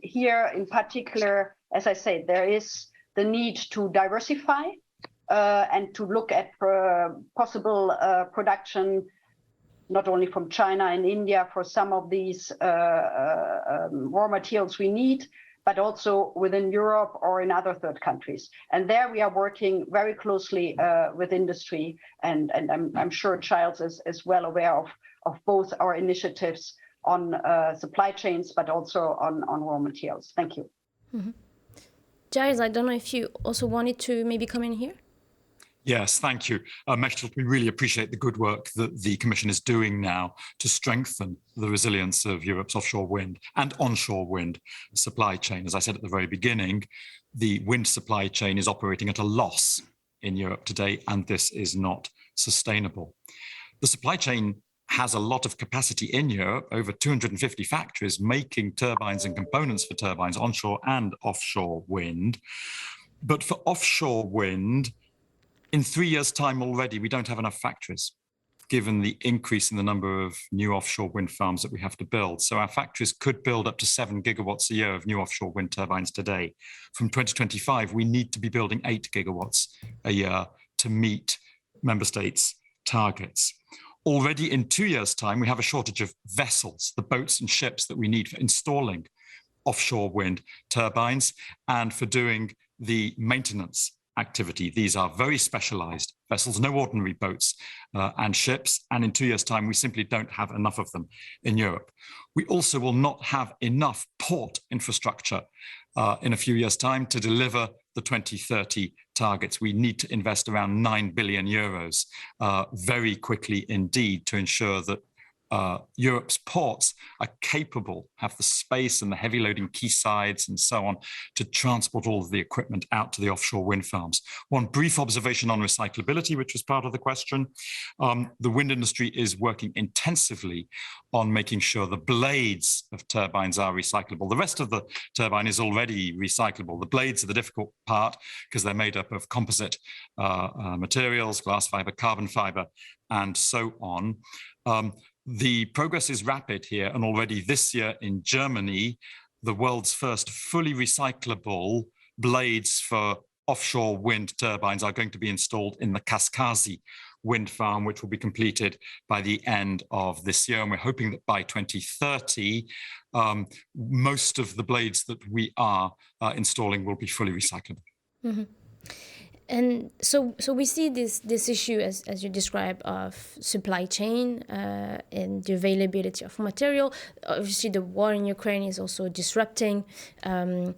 here in particular, as I said, there is the need to diversify and to look at possible production not only from China and India for some of these raw materials we need, but also within Europe or in other third countries. And there we are working very closely with industry, and I'm sure Giles is well aware of both our initiatives on supply chains, but also on raw materials. Thank you. Mm-hmm. Giles, I don't know if you also wanted to maybe come in here? Yes, thank you. Mechtel, we really appreciate the good work that the Commission is doing now to strengthen the resilience of Europe's offshore wind and onshore wind supply chain. As I said at the very beginning, the wind supply chain is operating at a loss in Europe today, and this is not sustainable. The supply chain has a lot of capacity in Europe, over 250 factories making turbines and components for turbines, onshore and offshore wind. But for offshore wind, in 3 years' time already, we don't have enough factories, given the increase in the number of new offshore wind farms that we have to build. So our factories could build up to 7 gigawatts a year of new offshore wind turbines today. From 2025, we need to be building 8 gigawatts a year to meet member states' targets. Already in 2 years' time, we have a shortage of vessels, the boats and ships that we need for installing offshore wind turbines and for doing the maintenance activity. These are very specialized vessels, no ordinary boats and ships. And in 2 years' time, we simply don't have enough of them in Europe. We also will not have enough port infrastructure in a few years' time to deliver the 2030 targets. We need to invest around 9 billion euros very quickly indeed to ensure that Europe's ports are capable, have the space and the heavy loading quaysides and so on to transport all of the equipment out to the offshore wind farms. One brief observation on recyclability, which was part of the question. The wind industry is working intensively on making sure the blades of turbines are recyclable. The rest of the turbine is already recyclable. The blades are the difficult part because they're made up of composite materials, glass fiber, carbon fiber, and so on. The progress is rapid here, and already this year in Germany, the world's first fully recyclable blades for offshore wind turbines are going to be installed in the Kaskasi wind farm, which will be completed by the end of this year. And we're hoping that by 2030, most of the blades that we are installing will be fully recyclable. Mm-hmm. And so we see this issue, as you describe, of supply chain and the availability of material. Obviously, the war in Ukraine is also disrupting the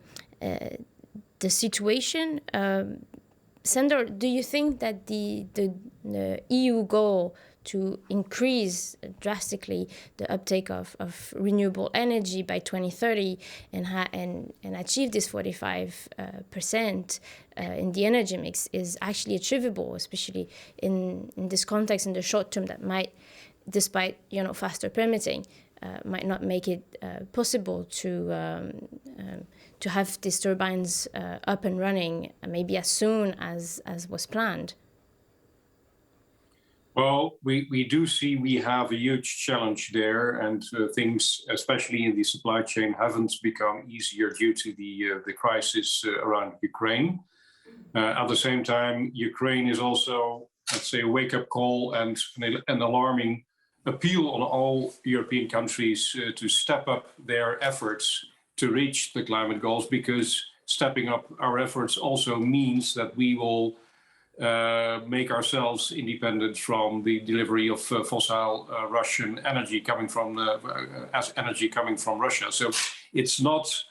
situation. Sander, do you think that the EU goal to increase drastically the uptake of renewable energy by 2030 and achieve this 45% in the energy mix is actually achievable, especially in this context in the short term that might, despite faster permitting, might not make it possible to have these turbines up and running maybe as soon as was planned? Well, we do see we have a huge challenge there, and things, especially in the supply chain, haven't become easier due to the crisis around Ukraine. At the same time, Ukraine is also, let's say, a wake-up call and an alarming appeal on all European countries to step up their efforts to reach the climate goals, because stepping up our efforts also means that we will make ourselves independent from the delivery of fossil Russian energy coming from Russia. So it's not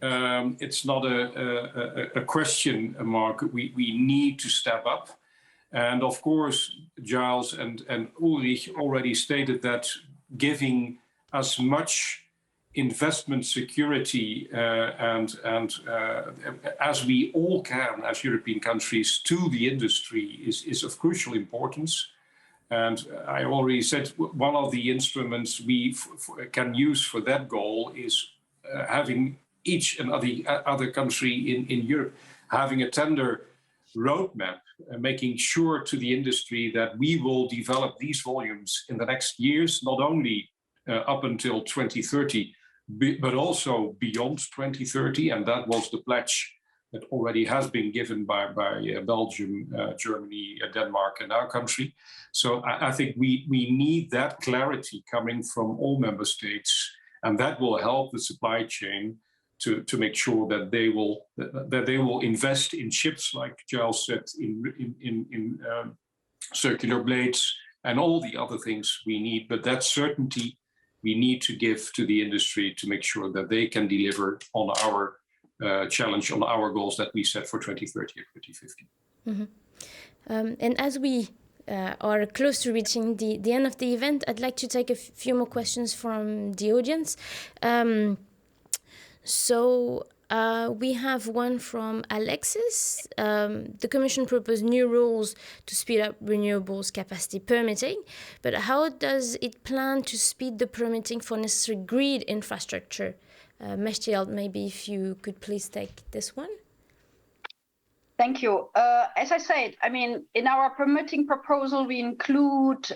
a question mark. We need to step up, and of course, Giles and Ulrich already stated that giving as much investment security and as we all can as European countries to the industry is of crucial importance. And I already said one of the instruments we can use for that goal is having each and other country in Europe having a tender roadmap, making sure to the industry that we will develop these volumes in the next years, not only up until 2030, but also beyond 2030, and that was the pledge that already has been given by Belgium, Germany, Denmark, and our country. So I think we need that clarity coming from all member states, and that will help the supply chain to make sure that they will invest in chips, like Giles said, in circular blades and all the other things we need. But that certainty we need to give to the industry to make sure that they can deliver on our challenge, on our goals that we set for 2030 and 2050. Mm-hmm. And as we are close to reaching the end of the event, I'd like to take a few more questions from the audience. So we have one from Alexis. The Commission proposed new rules to speed up renewables capacity permitting, but how does it plan to speed the permitting for necessary grid infrastructure? Mechtild, maybe if you could please take this one. Thank you. As I said, I mean, in our permitting proposal, we include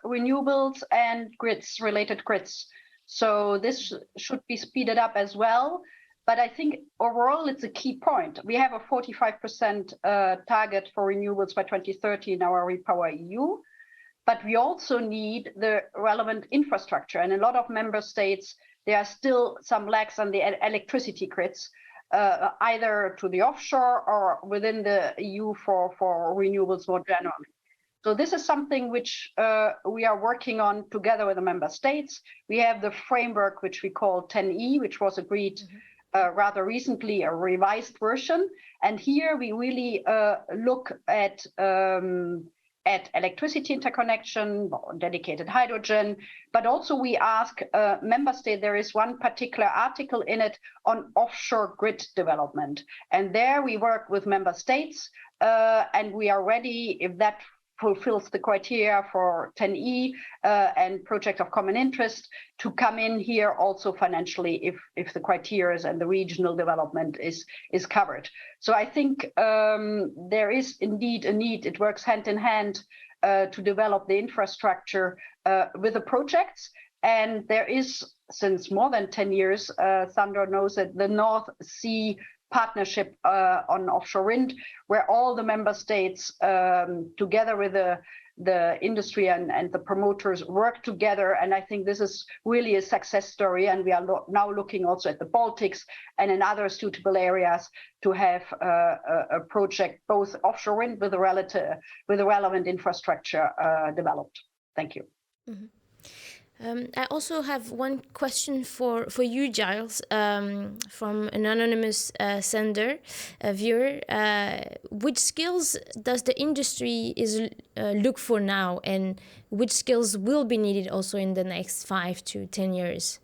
renewables and related grids. So this should be speeded up as well. But I think overall, it's a key point. We have a 45% target for renewables by 2030 in our Repower EU, but we also need the relevant infrastructure. And in a lot of member states, there are still some lacks on the electricity grids, either to the offshore or within the EU for renewables more generally. So this is something which we are working on together with the member states. We have the framework, which we call 10E, which was agreed rather recently, a revised version. And here we really look at at electricity interconnection, dedicated hydrogen, but also we ask member state, there is one particular article in it on offshore grid development. And there we work with member states and we are ready, if that fulfills the criteria for 10E and project of common interest, to come in here also financially if the criteria and the regional development is covered. So I think there is indeed a need, it works hand in hand to develop the infrastructure with the projects. And there is, since more than 10 years, Sandra knows that the North Sea partnership on offshore wind, where all the member states, together with the industry and the promoters, work together. And I think this is really a success story. And we are now looking also at the Baltics and in other suitable areas to have a project, both offshore wind with the relevant infrastructure developed. Thank you. Mm-hmm. I also have one question for you, Giles, from an anonymous viewer. Which skills does the industry look for now, and which skills will be needed also in the next 5 to 10 years?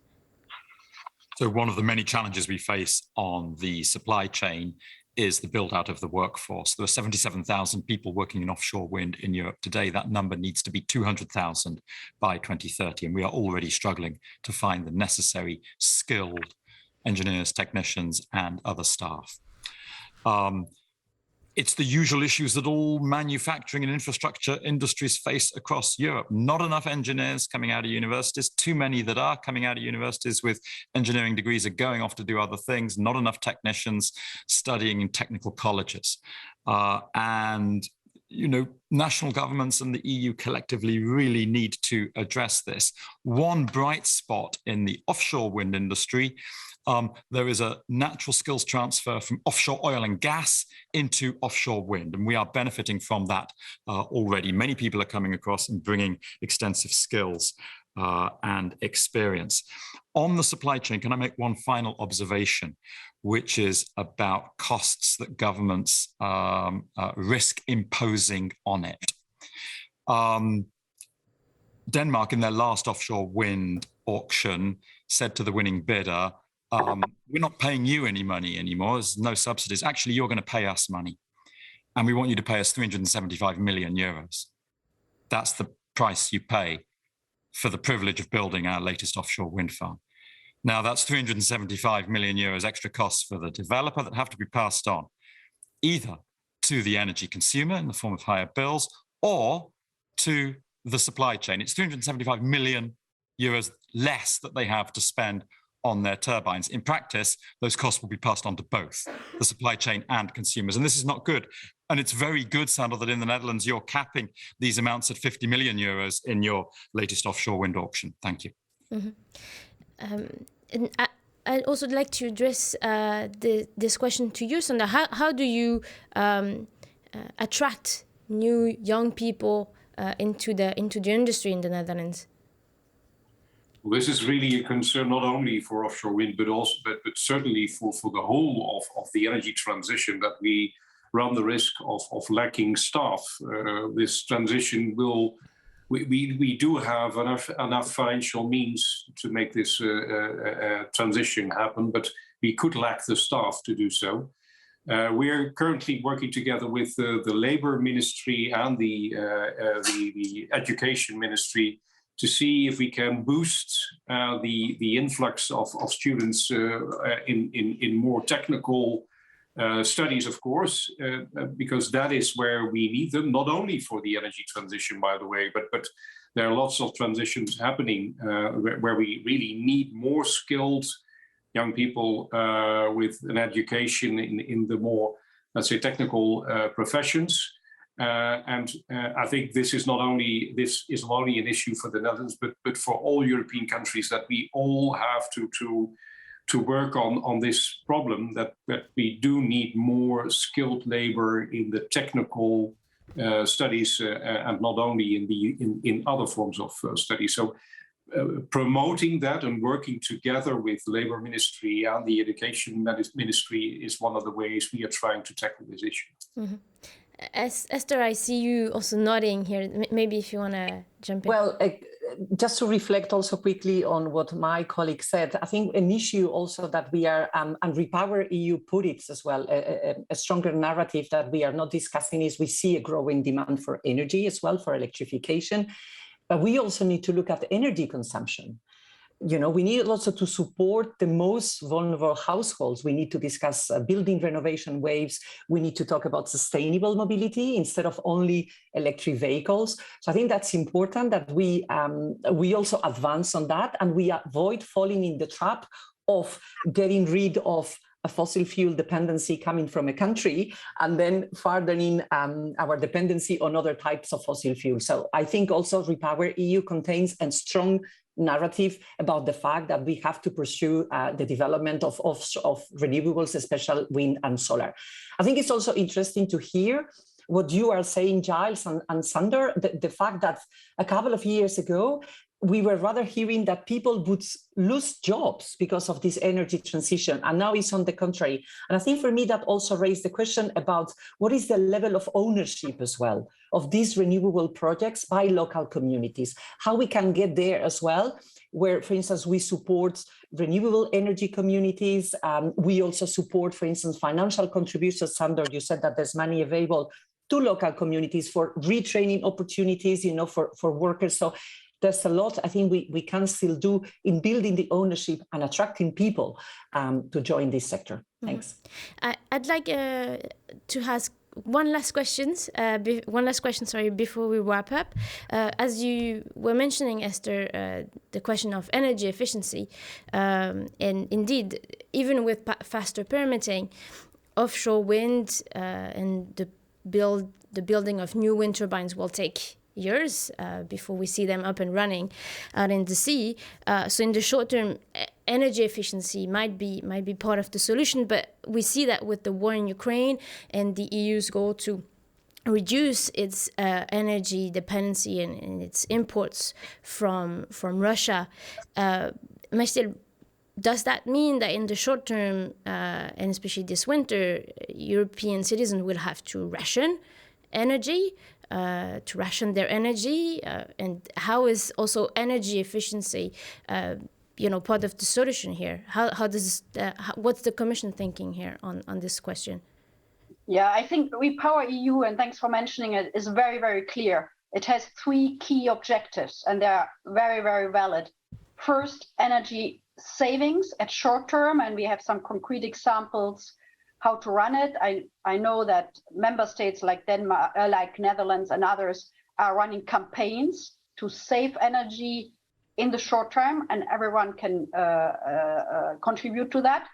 So one of the many challenges we face on the supply chain is the build out of the workforce. There are 77,000 people working in offshore wind in Europe today. That number needs to be 200,000 by 2030. And we are already struggling to find the necessary skilled engineers, technicians, and other staff. It's the usual issues that all manufacturing and infrastructure industries face across Europe. Not enough engineers coming out of universities. Too many that are coming out of universities with engineering degrees are going off to do other things. Not enough technicians studying in technical colleges. And national governments and the EU collectively really need to address this. One bright spot in the offshore wind industry, there is a natural skills transfer from offshore oil and gas into offshore wind, and we are benefiting from that already. Many people are coming across and bringing extensive skills and experience. On the supply chain, can I make one final observation, which is about costs that governments risk imposing on it? Denmark, in their last offshore wind auction, said to the winning bidder, we're not paying you any money anymore. There's no subsidies. Actually, you're going to pay us money. And we want you to pay us 375 million euros. That's the price you pay for the privilege of building our latest offshore wind farm. Now, that's 375 million euros extra costs for the developer that have to be passed on, either to the energy consumer in the form of higher bills or to the supply chain. It's 375 million euros less that they have to spend on their turbines. In practice, those costs will be passed on to both the supply chain and consumers. And this is not good. And it's very good, Sandra, that in the Netherlands, you're capping these amounts at 50 million euros in your latest offshore wind auction. Thank you. Mm-hmm. And I'd also like to address this question to you, Sandra. How do you attract new young people into the industry in the Netherlands? Well, this is really a concern not only for offshore wind, but certainly for the whole of the energy transition, that we run the risk of lacking staff. This transition we do have enough financial means to make this transition happen, but we could lack the staff to do so. We're currently working together with the Labour Ministry and the Education Ministry to see if we can boost the influx of students in more technical studies, of course, because that is where we need them, not only for the energy transition, by the way, but there are lots of transitions happening where we really need more skilled young people with an education in the more, let's say, technical professions. And I think this is not only an issue for the Netherlands, but for all European countries, that we all have to work on this problem, that we do need more skilled labor in the technical studies and not only in other forms of study. So promoting that and working together with the Labour Ministry and the Education Ministry is one of the ways we are trying to tackle this issue. Mm-hmm. Esther, I see you also nodding here. Maybe if you want to jump in. Well, just to reflect also quickly on what my colleague said, I think an issue also that we are, and Repower EU put it as well, a stronger narrative that we are not discussing is we see a growing demand for energy as well, for electrification, but we also need to look at energy consumption. You know, we need also to support the most vulnerable households. We need to discuss building renovation waves. We need to talk about sustainable mobility instead of only electric vehicles. So I think that's important that we also advance on that and we avoid falling in the trap of getting rid of a fossil fuel dependency coming from a country and then furthering our dependency on other types of fossil fuel. So I think also Repower EU contains a strong narrative about the fact that we have to pursue the development of renewables, especially wind and solar. I think it's also interesting to hear what you are saying, Giles and Sander, the fact that a couple of years ago, we were rather hearing that people would lose jobs because of this energy transition, and now it's on the contrary. And I think for me, that also raised the question about what is the level of ownership as well of these renewable projects by local communities, how we can get there as well, where, for instance, we support renewable energy communities. We also support, for instance, financial contributions. Sander, you said that there's money available to local communities for retraining opportunities, you know, for workers. So there's a lot I think we can still do in building the ownership and attracting people to join this sector. Thanks. I'd like to ask one last question, before we wrap up. As you were mentioning, Esther, the question of energy efficiency, and indeed, even with faster permitting, offshore wind and the building of new wind turbines will take years before we see them up and running out in the sea. So in the short term, energy efficiency might be part of the solution, but we see that with the war in Ukraine and the EU's goal to reduce its energy dependency and its imports from Russia. Marcel, does that mean that in the short term, and especially this winter, European citizens will have to ration energy? To ration their energy, and how is also energy efficiency, part of the solution here? What's the Commission thinking here on this question? Yeah, I think Repower EU, and thanks for mentioning it, is very, very clear. It has 3 key objectives, and they are very, very valid. First, energy savings at short term, and we have some concrete examples how to run it. I know that member states like Denmark, like Netherlands and others are running campaigns to save energy in the short term, and everyone can contribute to that.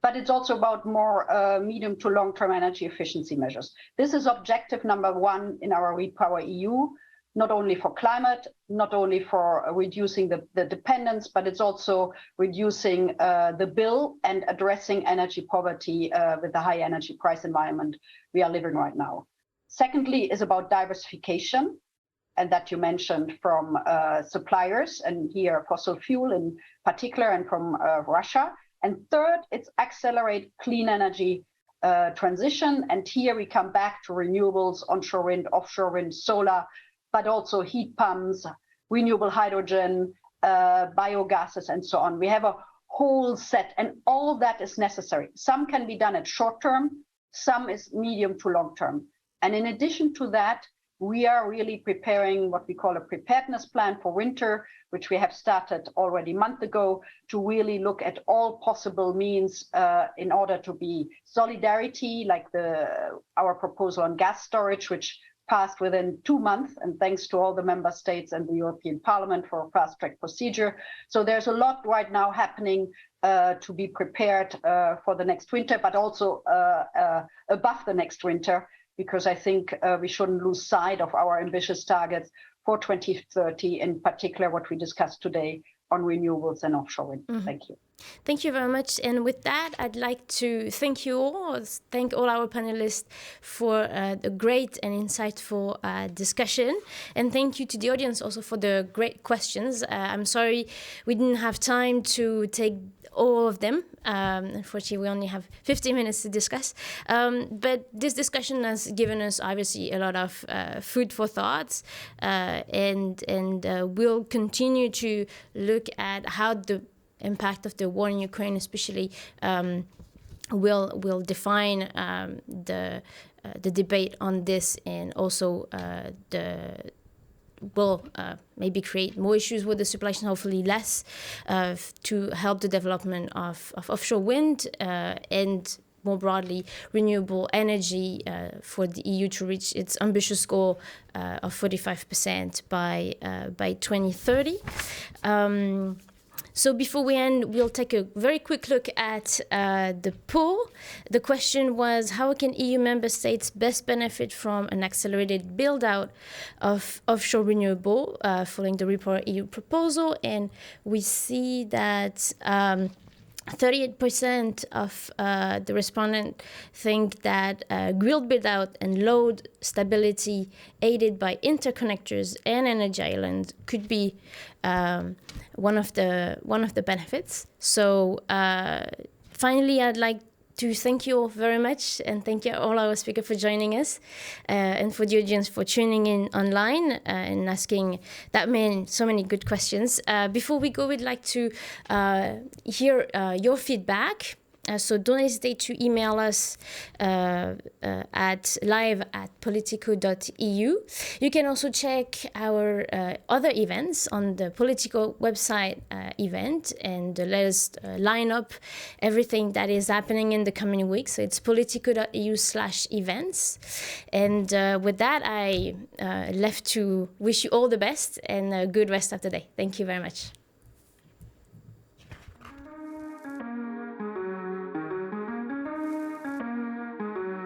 But it's also about more medium to long-term energy efficiency measures. This is objective number 1 in our Repower EU, not only for climate, not only for reducing the dependence, but it's also reducing the bill and addressing energy poverty with the high energy price environment we are living right now. Secondly is about diversification, and that you mentioned from suppliers, and here fossil fuel in particular, and from Russia. And third, it's accelerate clean energy transition. And here we come back to renewables, onshore wind, offshore wind, solar, but also heat pumps, renewable hydrogen, biogases, and so on. We have a whole set, and all that is necessary. Some can be done at short term, some is medium to long term. And in addition to that, we are really preparing what we call a preparedness plan for winter, which we have started already a month ago, to really look at all possible means in order to be solidarity, like our proposal on gas storage, which passed within 2 months, and thanks to all the member states and the European Parliament for a fast-track procedure. So there's a lot right now happening to be prepared for the next winter, but also above the next winter, because I think we shouldn't lose sight of our ambitious targets for 2030, in particular what we discussed today on renewables and offshore wind. Thank you. Thank you very much. And with that, I'd like to thank you all, thank all our panelists for the great and insightful discussion. And thank you to the audience also for the great questions. I'm sorry we didn't have time to take all of them. Unfortunately, we only have 50 minutes to discuss. But this discussion has given us obviously a lot of food for thoughts, and we'll continue to look at how the impact of the war in Ukraine, especially, will define the debate on this, and also will maybe create more issues with the supply chain, hopefully less, to help the development of offshore wind and more broadly renewable energy for the EU to reach its ambitious goal of 45% by 2030. So before we end, we'll take a very quick look at the poll. The question was, how can EU member states best benefit from an accelerated build-out of offshore renewable following the REPowerEU proposal? And we see that 38% of the respondents think that grid build-out and load stability aided by interconnectors and energy islands could be one of the benefits. So finally, I'd like to thank you all very much, and thank you all our speakers for joining us, and for the audience for tuning in online and asking so many good questions. Before we go, we'd like to hear your feedback. So don't hesitate to email us at live@politico.eu. You can also check our other events on the Politico website event, and let us line up everything that is happening in the coming weeks. So it's politico.eu/events. And with that, I left to wish you all the best and a good rest of the day. Thank you very much.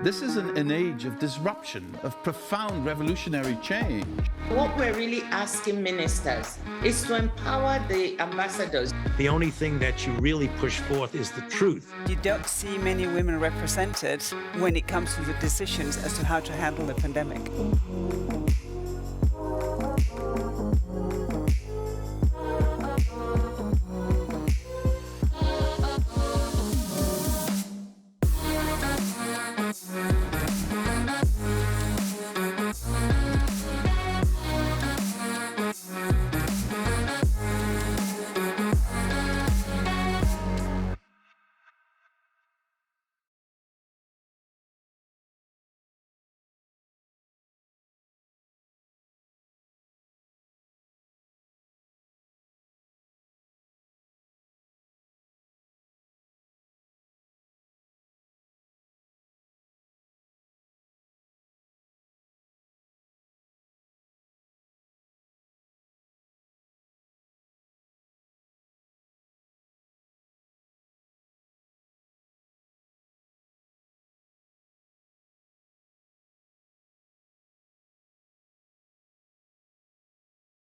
This is an age of disruption, of profound revolutionary change. What we're really asking ministers is to empower the ambassadors. The only thing that you really push forth is the truth. You don't see many women represented when it comes to the decisions as to how to handle the pandemic.